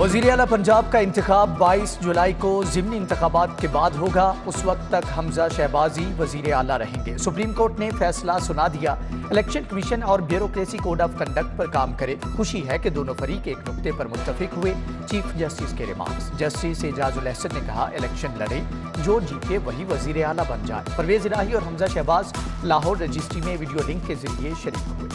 वज़ीर आला पंजाब का इंतखाब 22 जुलाई को ज़िमनी इंतखाबात के बाद होगा। उस वक्त तक हमजा शहबाजी वज़ीर आला रहेंगे। सुप्रीम कोर्ट ने फैसला सुना दिया। इलेक्शन कमीशन और ब्यूरोक्रेसी कोड ऑफ कंडक्ट पर काम करे। खुशी है कि दोनों फरीक एक नुक्ते पर मुत्तफिक हुए। चीफ जस्टिस के रिमार्क्स। जस्टिस एजाजुल एहसन ने कहा, इलेक्शन लड़े, जो जीते वही वज़ीर आला बन जाए। परवेज इलाही और हमजा शहबाज लाहौर रजिस्ट्री में वीडियो लिंक के जरिए शरीक हुए।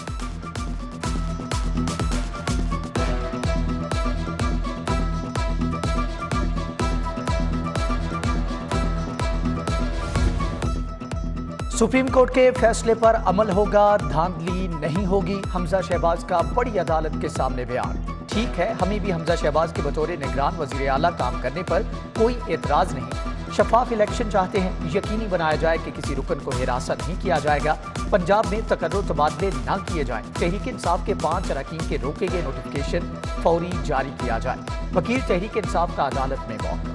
सुप्रीम कोर्ट के फैसले पर अमल होगा, धांधली नहीं होगी। हमजा शहबाज का बड़ी अदालत के सामने बयान। ठीक है, हमें भी हमजा शहबाज के बतौर निगरान वज़ीर आला काम करने पर कोई एतराज़ नहीं। शफाफ इलेक्शन चाहते हैं, यकीनी बनाया जाए कि किसी रुकन को हिरासा नहीं किया जाएगा। पंजाब में तकर्रुर तबादले न किए जाएं। तहरीक इंसाफ के 5 अरकान के रोके गए नोटिफिकेशन फौरी जारी किया जाए। वकील तहरीक इंसाफ का अदालत में मौक़िफ़।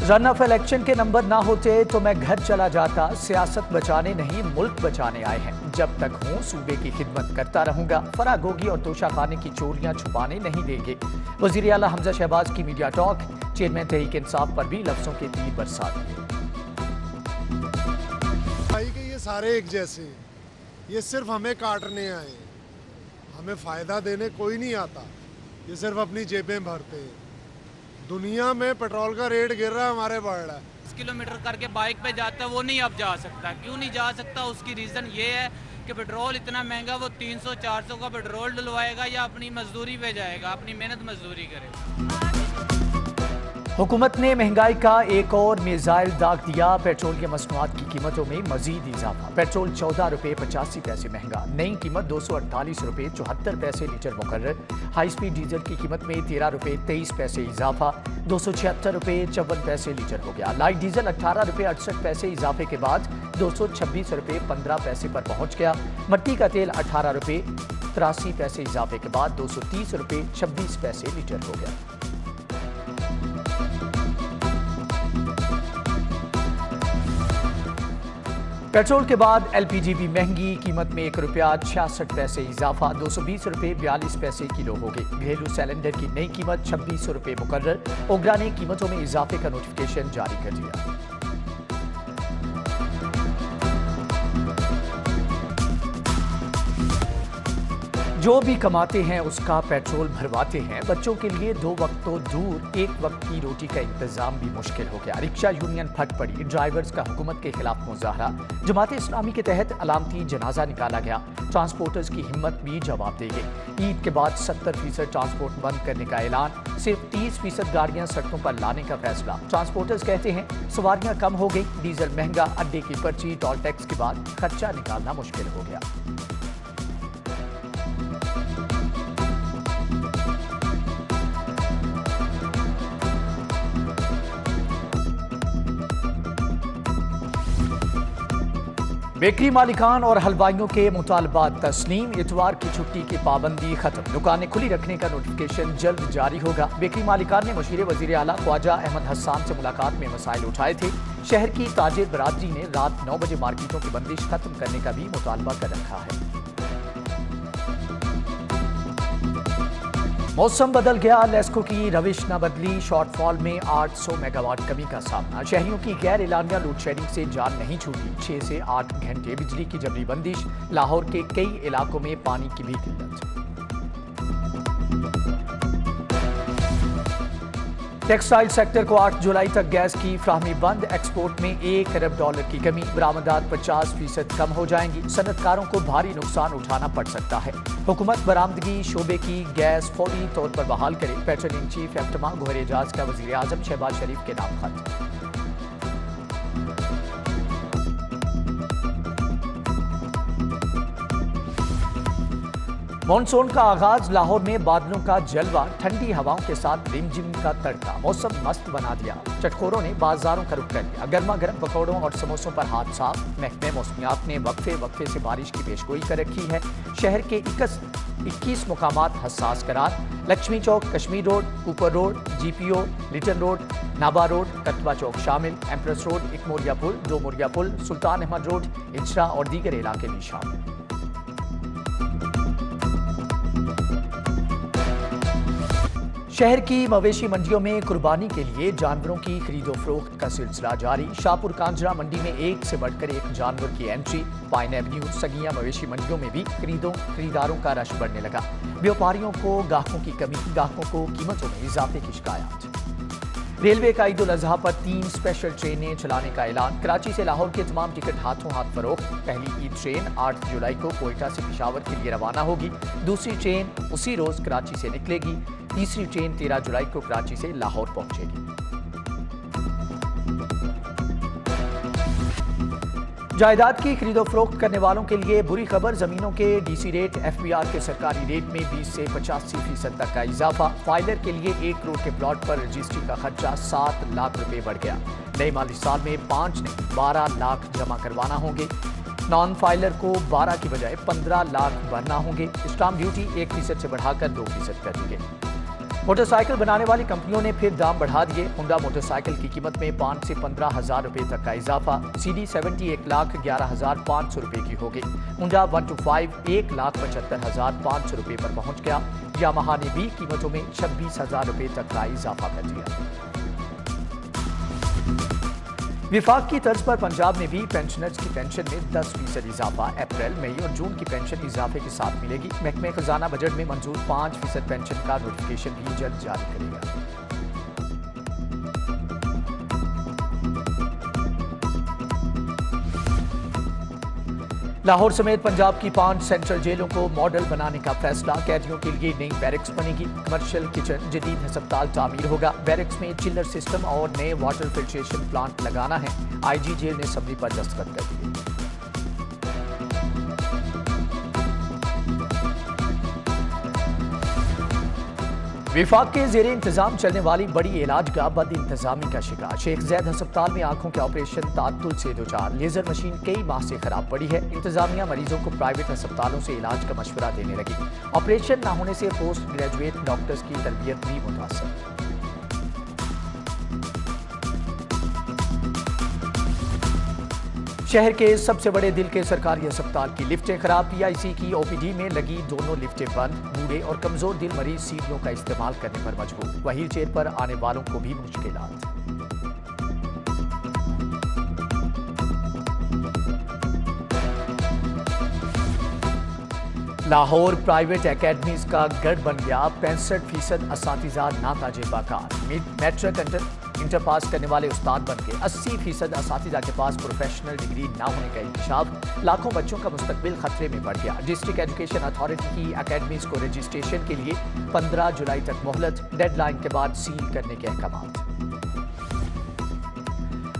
रन ऑफ इलेक्शन के नंबर ना होते तो मैं घर चला जाता। सियासत बचाने नहीं, मुल्क बचाने आए हैं। जब तक हूँ सूबे की खिदमत करता रहूंगा। फराह गोगी और तोशा खाने की चोरियां छुपाने नहीं देंगे। वज़ीर आला हमजा शहबाज की media talk. Chairman Tehreek Insaf पर भी लफ्जों के तीर बरसा दिए। ये सारे एक जैसे, ये सिर्फ हमें काटने आए, हमें फायदा देने कोई नहीं आता। ये सिर्फ अपनी जेबें भरते हैं। दुनिया में पेट्रोल का रेट गिर रहा है, हमारे बढ़ रहा है। 10 किलोमीटर करके बाइक पे जाता है, वो नहीं अब जा सकता। क्यों नहीं जा सकता? उसकी रीज़न ये है कि पेट्रोल इतना महंगा, वो 300-400 का पेट्रोल डलवाएगा या अपनी मजदूरी पे जाएगा, अपनी मेहनत मजदूरी करेगा। हुकूमत ने महंगाई का एक और मिसाइल दाग दिया। पेट्रोलियम मसनूआत की कीमतों में मजीद इजाफा। पेट्रोल 14 रुपये 85 पैसे महंगा। नई कीमत 248 रुपये 74 पैसे लीटर मुकर्रर। हाई स्पीड डीजल की कीमत में 13 रुपये 23 पैसे इजाफा। 276 रुपये 54 पैसे लीटर हो गया। लाइट डीजल 18 रुपये 68 पैसे इजाफे के बाद 226 रुपये 15 पैसे पर पहुंच गया। मट्टी का तेल 18 रुपये 83 पैसे इजाफे के बाद 230 रुपये 26 पैसे लीटर हो गया। पेट्रोल के बाद एलपीजी भी महंगी। कीमत में 1 रुपया 66 पैसे इजाफा। 220 रुपये 42 पैसे किलो हो गई। घरेलू सिलेंडर की नई कीमत 2600 रुपये मुकर्रर। ओगरा ने कीमतों में इजाफे का नोटिफिकेशन जारी कर दिया। जो भी कमाते हैं उसका पेट्रोल भरवाते हैं। बच्चों के लिए 2 वक्त तो दूर, 1 वक्त की रोटी का इंतजाम भी मुश्किल हो गया। रिक्शा यूनियन फट पड़ी। ड्राइवर्स का हुकूमत के खिलाफ मुजाहरा। जमात इस्लामी के तहत अलामती जनाजा निकाला गया। ट्रांसपोर्टर्स की हिम्मत भी जवाब दे गई। ईद के बाद 70% ट्रांसपोर्ट बंद करने का ऐलान। सिर्फ 30% गाड़ियां सड़कों पर लाने का फैसला। ट्रांसपोर्टर्स कहते हैं सवारियां कम हो गई, डीजल महंगा, अड्डे की पर्ची, टोल टैक्स के बाद खर्चा निकालना मुश्किल हो गया। बेकरी मालिकान और हलवाइयों के मुतालबात तस्लीम। इतवार की छुट्टी की पाबंदी खत्म। दुकानें खुली रखने का नोटिफिकेशन जल्द जारी होगा। बेकरी मालिकान ने मुशीर वज़ीर आला ख्वाजा अहमद हसन से मुलाकात में मसाइल उठाए थे। शहर की ताजिर बरादरी ने रात 9 बजे मार्केटों की बंदिश खत्म करने का भी मुतालबा कर रखा है। मौसम बदल गया, लेस्को की रविश न बदली। शॉर्टफॉल में 800 मेगावाट कमी का सामना। शहरियों की गैर एलानिया लोड शेडिंग से जान नहीं छूटी। 6 से 8 घंटे बिजली की जबरी बंदिश। लाहौर के कई इलाकों में पानी की भी किल्लत। टेक्सटाइल सेक्टर को 8 जुलाई तक गैस की फ्राहमी बंद। एक्सपोर्ट में $1 अरब की कमी। बरामदात 50% कम हो जाएंगी। सनतकारों को भारी नुकसान उठाना पड़ सकता है। हुकूमत बरामदगी शोबे की गैस फौरी तौर पर बहाल करे। पेट्रोलिंग चीफ एफ्टमा गोहर एजाज का वज़ीर आज़म शहबाज शरीफ के नाम खत। मॉनसून का आगाज। लाहौर में बादलों का जलवा, ठंडी हवाओं के साथ रिमझिम का तड़का। मौसम मस्त बना दिया। चटखोरों ने बाजारों का रुख कर लिया। गर्मा गर्म पकौड़ों और समोसों पर हाथ साफ। महकमे मौसमियात ने वक्फे वक्फे से बारिश की पेशगोई कर रखी है। शहर के 21 मुकामात हसास करार। लक्ष्मी चौक, कश्मीर रोड, ऊपर road, GPO, Lytton road, Nabha road, कतबा चौक शामिल। एम्प्रेस रोड, इकमोरिया पुल, 2 मोरिया पुल, सुल्तान अहमद रोड, इजरा और दीगर इलाके भी शामिल। शहर की मवेशी मंडियों में कुर्बानी के लिए जानवरों की खरीदो फरोख्त का सिलसिला जारी। शाहपुर कांजरा मंडी में एक से बढ़कर एक जानवर की एंट्री। पाइन एवेन्यू, सगिया मवेशी मंडियों में भी खरीदारों का रश बढ़ने लगा। व्यापारियों को गाहकों की कमी, गाहकों को कीमतों में इजाफे की शिकायत। रेलवे का ईद उल अजहा पर 3 स्पेशल ट्रेनें चलाने का ऐलान। कराची से लाहौर के तमाम टिकट हाथों हाथ फरोख्त। पहली ईद ट्रेन 8 जुलाई को कोयटा से पेशावर के लिए रवाना होगी। दूसरी ट्रेन उसी रोज कराची से निकलेगी। तीसरी ट्रेन 13 जुलाई को कराची से लाहौर पहुंचेगी। जायदाद की खरीदो फरोख्त करने वालों के लिए बुरी खबर। जमीनों के डीसी रेट FBR के सरकारी रेट में 20 से 85% तक का इजाफा। फाइलर के लिए 1 करोड़ के प्लॉट पर रजिस्ट्री का खर्चा 7 लाख रुपए बढ़ गया। नए माली साल में 5 नहीं 12 लाख जमा करवाना होंगे। नॉन फाइलर को 12 की बजाय 15 लाख भरना होंगे। स्टाम्प ड्यूटी 1% से बढ़ाकर 2% कर दी गई। मोटरसाइकिल बनाने वाली कंपनियों ने फिर दाम बढ़ा दिए। होंडा मोटरसाइकिल की कीमत में 5 से 15 हजार रुपए तक का इजाफा। CD70 1,11,500 रुपए की हो गई। होंडा 125 1,75,500 रुपए पर पहुंच गया। यामाहा ने भी कीमतों में 26,000 रुपए तक का इजाफा कर दिया। विफाक की तर्ज पर पंजाब में भी पेंशनर्स की पेंशन में 10% इजाफा। अप्रैल, मई और जून की पेंशन इजाफे के साथ मिलेगी। महकमे खजाना बजट में मंजूर 5% पेंशन का नोटिफिकेशन भी जल्द जारी करेगा। लाहौर समेत पंजाब की 5 सेंट्रल जेलों को मॉडल बनाने का फैसला। कैदियों के लिए नई बैरक्स बनेगी। कमर्शियल किचन, जदीद अस्पताल तामीर होगा। बैरक्स में चिलर सिस्टम और नए वाटर फिल्ट्रेशन प्लांट लगाना है। IG जेल ने सबरी पर दस्तखत कर दिए। विफाक के जेर इंतजाम चलने वाली बड़ी इलाजगाह बद इंतजामी का शिकार। शेख जैद अस्पताल में आंखों के ऑपरेशन तात्तुल से दो चार। लेजर मशीन कई माह से खराब पड़ी है। इंतजामिया मरीजों को प्राइवेट अस्पतालों से इलाज का मशवरा देने लगी। ऑपरेशन न होने से पोस्ट ग्रेजुएट डॉक्टर्स की तरबियत भी मुतासर। शहर के सबसे बड़े दिल के सरकारी अस्पताल की लिफ्टें खराब। PIC की OPD में लगी दोनों लिफ्टें बंद। बूढ़े और कमजोर दिल मरीज सीढ़ियों का इस्तेमाल करने पर मजबूर। व्हील चेयर पर आने वालों को भी मुश्किलात। लाहौर प्राइवेट एकेडमीज का गढ़ बन गया। 65% असातिज़ा नाताजे बाकार। मैट्रिक इंटर पास करने वाले उस्ताद बन के 80% असातिज़ा के पास प्रोफेशनल डिग्री ना होने का इंकशाफ। लाखों बच्चों का मुस्तकबिल खतरे में बढ़ गया। डिस्ट्रिक्ट एजुकेशन अथॉरिटी की एकेडमीज को रजिस्ट्रेशन के लिए 15 जुलाई तक मोहलत। डेडलाइन के बाद सील करने के अहकाम।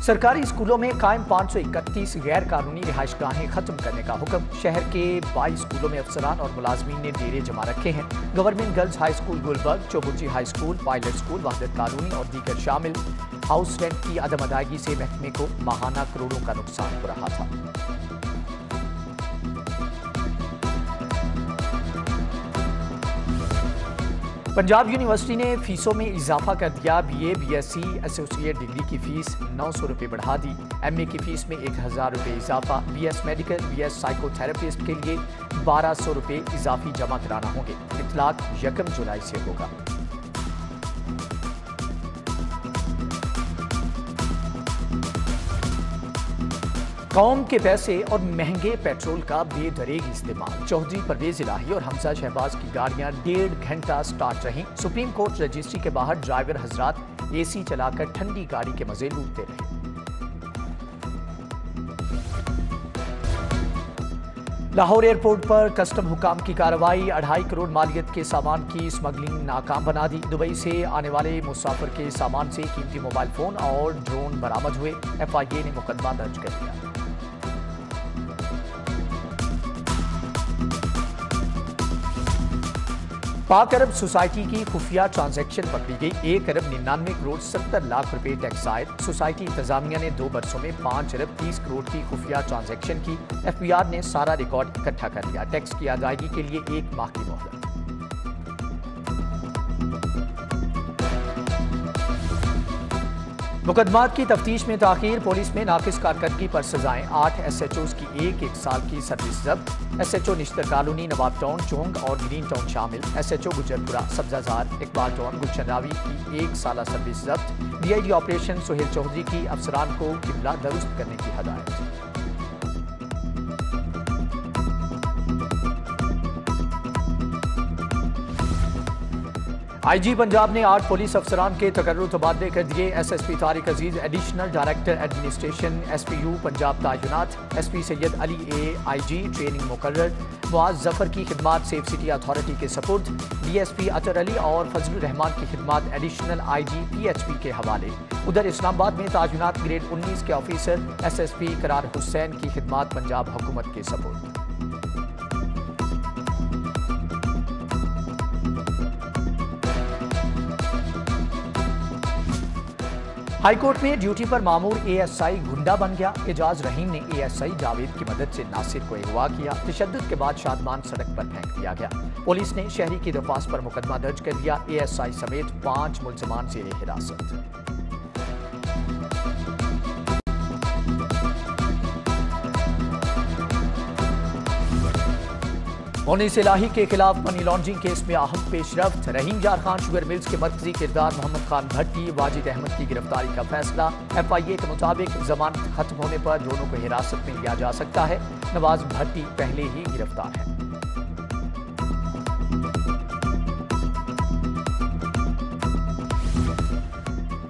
सरकारी स्कूलों में कायम 531 गैर कानूनी रिहाइशगाहें खत्म करने का हुक्म। शहर के 22 स्कूलों में अफसरान और मुलाजमीन ने डेरे जमा रखे हैं। Government girls high school Gulberg, Chauburji high school, pilot school, Wahdat colony और दीगर शामिल। हाउस रेंट की अदम अदायगी से महकमे को माहाना करोड़ों का नुकसान हो रहा था। पंजाब यूनिवर्सिटी ने फीसों में इजाफा कर दिया। BA, BSc एसोसिएट डिग्री की फीस 900 रुपये बढ़ा दी। MA की फीस में 1000 रुपये इजाफा। BS मेडिकल, BS साइकोथेरेपिस्ट के लिए 1200 रुपये इजाफी जमा कराना होंगे। इतलाक 1 जुलाई से होगा। कौम के पैसे और महंगे पेट्रोल का बेदरेग इस्तेमाल। चौधरी परवेज इलाही और हमजा शहबाज की गाड़ियां 1.5 घंटा स्टार्ट रहीं। सुप्रीम कोर्ट रजिस्ट्री के बाहर ड्राइवर हजरात AC चलाकर ठंडी गाड़ी के मजे लूटते रहे। लाहौर एयरपोर्ट पर कस्टम हुकाम की कार्रवाई। 2.5 करोड़ मालियत के सामान की स्मगलिंग नाकाम बना दी। दुबई से आने वाले मुसाफिर के सामान से कीमती मोबाइल फोन और ड्रोन बरामद हुए। FIA ने मुकदमा दर्ज कर दिया। पाक अरब सोसाइटी की खुफिया ट्रांजैक्शन पकड़ी गई। 1 अरब 99 करोड़ 70 लाख रुपए टैक्स आयद। सोसाइटी इंतजामिया ने 2 बरसों में 5 अरब 30 करोड़ की खुफिया ट्रांजैक्शन की। FBR ने सारा रिकॉर्ड इकट्ठा कर लिया। टैक्स की अदायगी के लिए 1 माह की मोहलत। मुकदमात की तफ्तीश में ताखीर, पुलिस में नाकिस कारकर्दगी पर सजाएं, 8 SHOs की एक साल की सर्विस जब्त। SHO निश्तर कॉलोनी, नवाब टाउन, चोंग और ग्रीन टाउन शामिल। SHO गुजरपुरा, सब्जाजार, इकबाल टाउन, गुलशन रावी की 1 साल सर्विस जब्त। DIG ऑपरेशन सुहेल चौधरी की अफसरान को किबला दुरुस्त करने की हदायत। IG पंजाब ने 8 पुलिस अफसरान के तकर्रुर तबादले कर दिए। SSP Tariq Aziz additional director administration SPU Punjab तैनात। SP Syed Ali IG training मुकर्रर। मुआज जफर की खिदमात सेफ सिटी अथॉरिटी के सपुर्द। DSP अतर अली और फजलुर रहमान की खिदमात एडिशनल IG PHP के हवाले। उधर इस्लामाबाद में तैनात ग्रेड 19 के ऑफिसर SSP करार हुसैन की खिदमात पंजाब हुकूमत के सपुर्द। हाई कोर्ट में ड्यूटी पर मामूर ASI गुंडा बन गया। एजाज रहीम ने ASI जावेद की मदद से नासिर को अगवा किया। तशद्दुद के बाद शादमान सड़क पर फेंक दिया गया। पुलिस ने शहरी की दरख्वास्त पर मुकदमा दर्ज कर दिया। ASI समेत 5 मुल्ज़मान ज़ेरे हिरासत। मोनिस इलाही के खिलाफ मनी लॉन्ड्रिंग केस में अहम पेशरफ्त। रहीम जार खान शुगर मिल्स के मरकजी किरदार मोहम्मद खान भट्टी, वाजिद अहमद की गिरफ्तारी का फैसला। FIA के मुताबिक जमानत खत्म होने पर दोनों को हिरासत में लिया जा सकता है। नवाज भट्टी पहले ही गिरफ्तार है।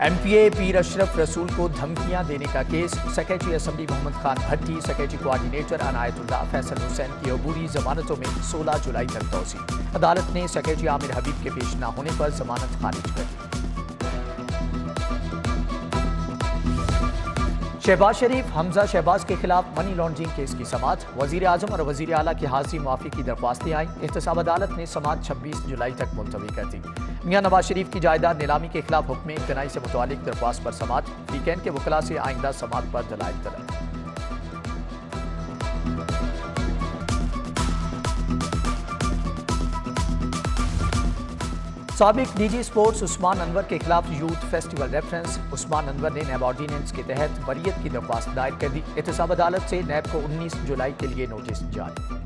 MPA पीर अशरफ रसूल को धमकियां देने का केस। Secretary assembly Mohammad Khan Bhatti, secretary coordinator Inayatullah Faisal Hussain की अबूरी जमानतों में 16 जुलाई तक तोसी। अदालत ने सेक्रेटरी आमिर हबीब के पेश न होने पर जमानत खारिज कर दी। शहबाज शरीफ, हमजा शहबाज के खिलाफ मनी लॉन्ड्रिंग केस की समाअत। वजीर आजम और वजीर आला की हाजिरी मुआफी की दरख्वास्तें आई। एहतसाब अदालत ने समाअत 26 जुलाई तक मुलतवी कर दी। मियां नवाज शरीफ की जायदाद नीलामी के खिलाफ हुक्म इम्तनाई से मुतालिक दरख्वास्त पर समाअत। वीकेंड के वकला से आइंदा समाअत पर दलाइल तलब। साबिक DG स्पोर्ट्स उस्मान अनवर के खिलाफ youth festival reference. Usman Anwar ने नैब ऑर्डिनेंस के तहत बरियत की दरख्वास्त दायर कर दी। एहतसाब अदालत से नैब को 19 जुलाई के लिए नोटिस जारी।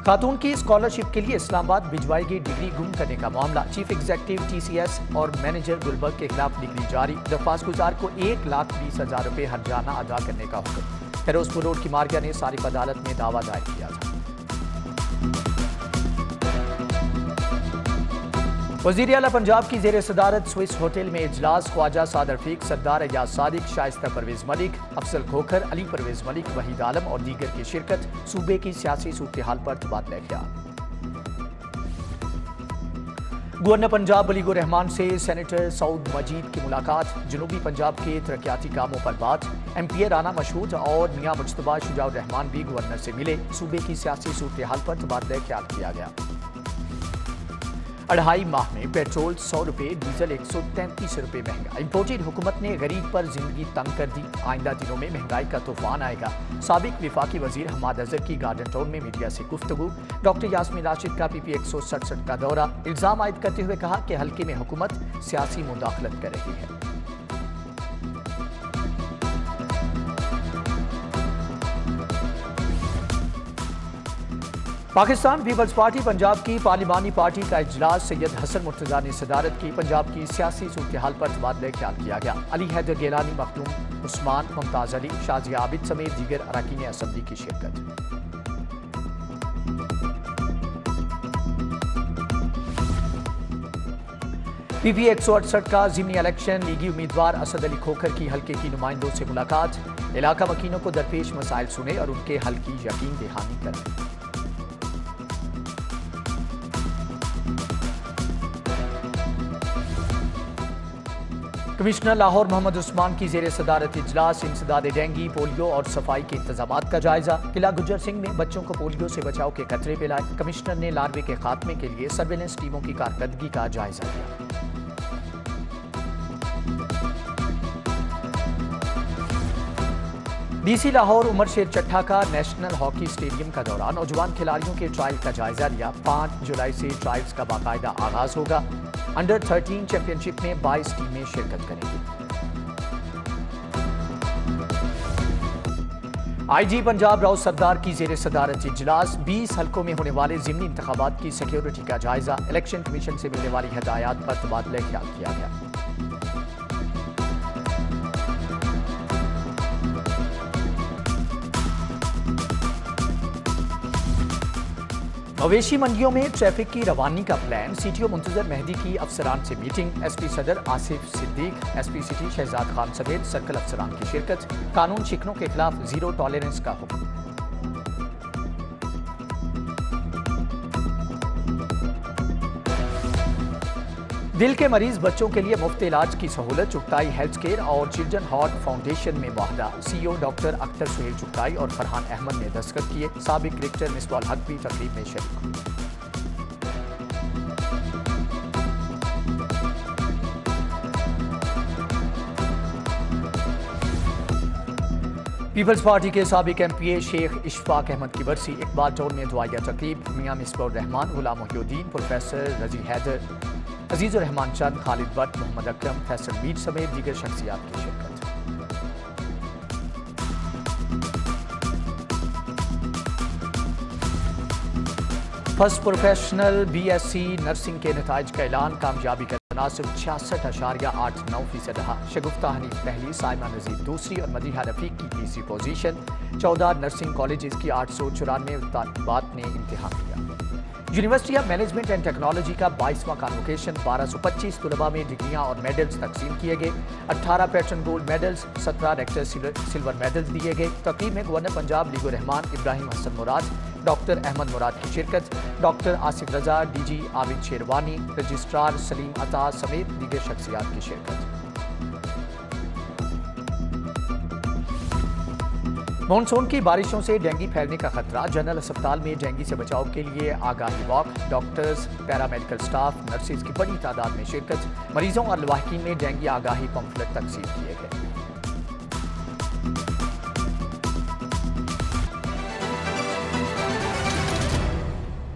खातून की स्कॉलरशिप के लिए इस्लामाबाद भिजवाएगी डिग्री गुम करने का मामला। चीफ एग्जीक्यूटिव TCS और मैनेजर गुलबर्ग के खिलाफ डिग्री जारी। दरख्वास्त गुजार को 1,20,000 रुपये हर्जाना अदा करने का हुक्म। फिरोजपुर रोड की मार्गिया ने सारिफ अदालत में दावा दायर किया था। वज़ीर आला पंजाब की ज़ेर सदारत स्विस होटल में इजलास। ख्वाजा साद रफीक, सरदार अयाज सादिक, शाइस्ता परवेज मलिक, अफजल खोखर, अली परवेज मलिक, वहीद आलम और दीगर की शिरकत। सूबे की सियासी सूरत हाल पर तबादला ख्याल। गवर्नर पंजाब वलीगुर रहमान से सेनेटर सऊद मजीद की मुलाकात। जनूबी पंजाब के तरक्याती कामों पर बात। MPA राना मशहूद और मियां मुज्तबा शुजाउर रहमान भी गवर्नर से मिले। सूबे की सियासी सूरत हाल पर तबादला ख्याल किया गया। 2.5 माह में पेट्रोल 100 रुपये, डीजल 133 रुपये महंगा। इम्पोर्टेड हुकूमत ने गरीब पर जिंदगी तंग कर दी। आइंदा दिनों में महंगाई का तूफान आएगा। साबिक विफाकी वजीर हमाद अजहर की गार्डन टाउन में मीडिया से गुफ्तगू। डॉक्टर यास्मीन राशिद का PP 167 का दौरा। इल्जाम आयद करते हुए कहा कि हल्के में हुकूमत सियासी मुदाखलत कर रही है। पाकिस्तान पीपल्स पार्टी पंजाब की पार्लिमानी पार्टी का इजलास। सैयद हसन मुर्तजा ने सदारत की। पंजाब की सियासी सूरत हाल पर तबादला ख्याल किया गया। अली हैदर गिलानी, मखदूम उस्मान, मुमताज अली, शाजिया आबिद समेत दीगर अरकान असम्बली की शिरकत। PP 168 का ज़िमनी इलेक्शन। लीगी उम्मीदवार असद अली खोखर की हल्के की नुमाइंदों से मुलाकात। इलाका मकीनों को दरपेश मसाइल सुने और उनके हल की यकीन दहानी करें। कमिश्नर लाहौर मोहम्मद उस्मान की ज़ेर सदारत इजलास। इंसदाद डेंगू, पोलियो और सफाई के इंतजामात का जायजा। किला गुज्जर सिंह में बच्चों को पोलियो से बचाव के खतरे पिलाए। कमिश्नर ने लार्वे के खात्मे के लिए सर्वेलेंस टीमों की कारकर्दगी का जायजा लिया। DC लाहौर उमर शेर चट्ठा का नेशनल हॉकी स्टेडियम का दौरा। नौजवान खिलाड़ियों के ट्रायल का जायजा लिया। 5 जुलाई से ट्रायल्स का बाकायदा आगाज होगा। अंडर 13 चैंपियनशिप में 22 टीमें शिरकत करेंगी। IG पंजाब राव सरदार की ज़ेर सदारत इजलास 20 हल्कों में होने वाले ज़िमनी इंतखाबात की सिक्योरिटी का जायजा, इलेक्शन कमीशन से मिलने वाली हदायत पर तबादला ख्याल किया गया। मवेशी मंडियों में ट्रैफिक की रवानी का प्लान, CTO मुंतजर मेहदी की अफसरान से मीटिंग, SP सदर आसिफ सिद्दीक, SP सिटी शहजाद खान समेत सर्कल अफसरान की शिरकत, कानून शिकनों के खिलाफ जीरो टॉलरेंस का हुक्म। दिल के मरीज बच्चों के लिए मुफ्त इलाज की सहूलत, चुगताई हेल्थ केयर और चिल्ड्रन हार्ट फाउंडेशन में मुआहदा, CEO डॉक्टर अख्तर सुहेल चुगताई और फरहान अहमद ने दस्तखत किए। साबिक क्रिकेटर मिसबाह हक भी तकरीब में शरीक। पीपल्स पार्टी के साबिक MPA शेख इशफाक अहमद की बरसी, इकबाल टाउन में दुआया तकरीब, मियां मिसबाह रहमान, गुलाम मोहिउद्दीन, प्रोफेसर रजी हैदर, अजीजुर रहमान चंद, खालिद भट्ट, मोहम्मद अकरम, फैसल मीर समेत दीगर शख्सियात की शिरकत। फर्स्ट प्रोफेशनल BSc नर्सिंग के नताइज का ऐलान, कामयाबी का तनासब 66.89% रहा। शगुफ्ता हनीफ पहली, साइमा नजीर दूसरी और मदीहा रफीक की तीसरी पोजीशन। 14 नर्सिंग कॉलेजेस की 894 तालिबात ने इम्तिहान दिया। University of management and technology का 22वां कॉन्वोकेशन, 1225 तलबा में डिग्रियां और मेडल्स तकसीम किए गए। 18 patron gold medals, 17 rector silver medals दिए गए। तकरीब में गवर्नर पंजाब लीगो रहमान, इब्राहिम हसन मुराद, डॉक्टर अहमद मुराद की शिरकत, doctor Asif Raza, DG Abid Sherwani, registrar Saleem Ata समेत दीगर शख्सियात की शिरकत। मॉनसून की बारिशों से डेंगू फैलने का खतरा, जनरल अस्पताल में डेंगू से बचाव के लिए आगाही walk, doctors, paramedical staff, nurses की बड़ी तादाद में शिरकत। मरीजों और लवाहिकीन में डेंगू आगाही पंफलेट तकसीम किए गए।